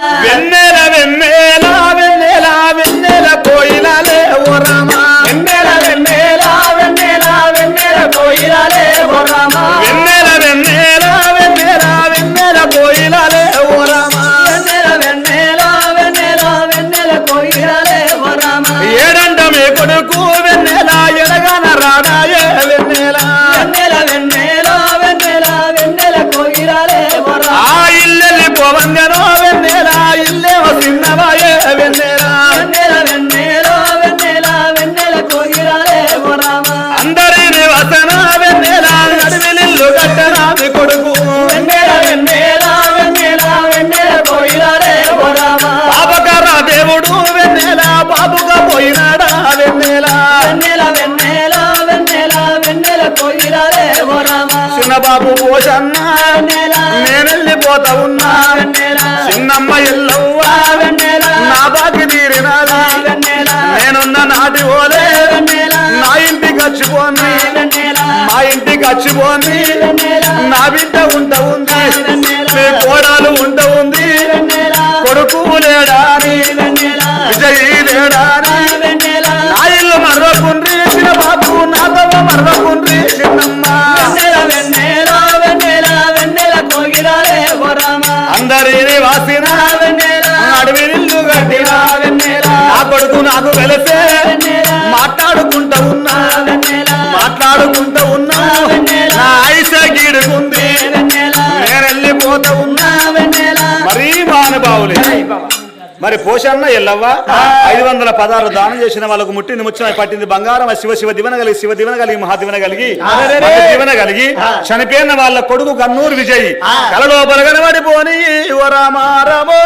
వెన్నెల వెన్నెల వెన్నెల వెన్నెల కోయిలలే ఓ రామ వెన్నెల వెన్నెల వెన్నెల వెన్నెల కోయిలలే ఓ రామ వెన్నెల వెన్నెల వెన్నెల వెన్నెల కోయిలలే ఓ రామ వెన్నెల వెన్నెల వెన్నెల వెన్నెల కోయిలలే ఓ రామ ఏడంటమే కొడుకు వెన్నెల ఎడగన రాడాయే వెన్నెల వెన్నెల వెన్నెల వెన్నెల వెన్నెల కోయిలలే ఓ రామ ఆ ఇల్లెల్లి పోవంగనో వెన్నెల ఇల్లేమో చిన్నవాయే వెన్నెల వెన్నెల వెన్నెల వెన్నెల వెన్నెల కోయిలలే ఓ రామ అందరిని వసన వెన్నెల నడిమిల్లు కట్టనామి కొడుకు వెన్నెల వెన్నెల వెన్నెల వెన్నెల కోయిలలే ఓ రామ పాపకరా దేవుడు వెన్నెల బాబుగా పోయినాడా వెన్నెల వెన్నెల వెన్నెల వెన్నెల వెన్నెల కోయిలలే ఓ రామ చిన్న బాబు పోషన్న వెన్నెల నేనెళ్ళిపోతా ఉన్నా వెన్నెల చిన్నమ్మ ఎల్లవ్వ వెన్నెల నా బాకి తీరినాది వెన్నెల నేనున్న నాటి ఓలే వెన్నెల నా ఇంటికి వచ్చిపోని వెన్నెల మా ఇంటికి వచ్చిపోని వెన్నెల నా బిడ్డ ఉంట ఉంది వెన్నెల మీ కోడలు ఉంట ఉంది వెన్నెల కొడుకు లేడాని వెన్నెల విజయీ లేడాని వెన్నెల నా ఇల్లు మర్రకుండ్రి చిన్న బాబు నా తవ్వ మర్రకుండ్రి చిన్నమ్మ వెన్నెల వెన్నెల వెన్నెల వెన్నెల కోయిలలే ఓ రామ అందరిని వాసిన వెన్నెల అడవి ఇల్లు కట్టిన వెన్నెల నా కొడుకు నాకు వెళితే వెన్నెల మాట్లాడుకుంటూ ఉన్నా వెన్నెల మాట్లాడుకుంటూ ఉన్నా నా ఆయుష గీడుకుంది వెన్నెల నేను వెళ్ళిపోతా ఉన్నా వెన్నెల మరీ మానుభావులే మరి పోషన్న ఎల్లవ్వ 516 దానం చేసిన వాళ్ళకు ముట్టింది ముచ్చమై పట్టింది బంగారం శివ శివ దివన కలిగి మహా దివన కలిగి దివన కలిగి చనిపోయిన వాళ్ళ కొడుకు కన్నూరు విజయ్ కలలో బలగనబడిపోని ఓ రామారమో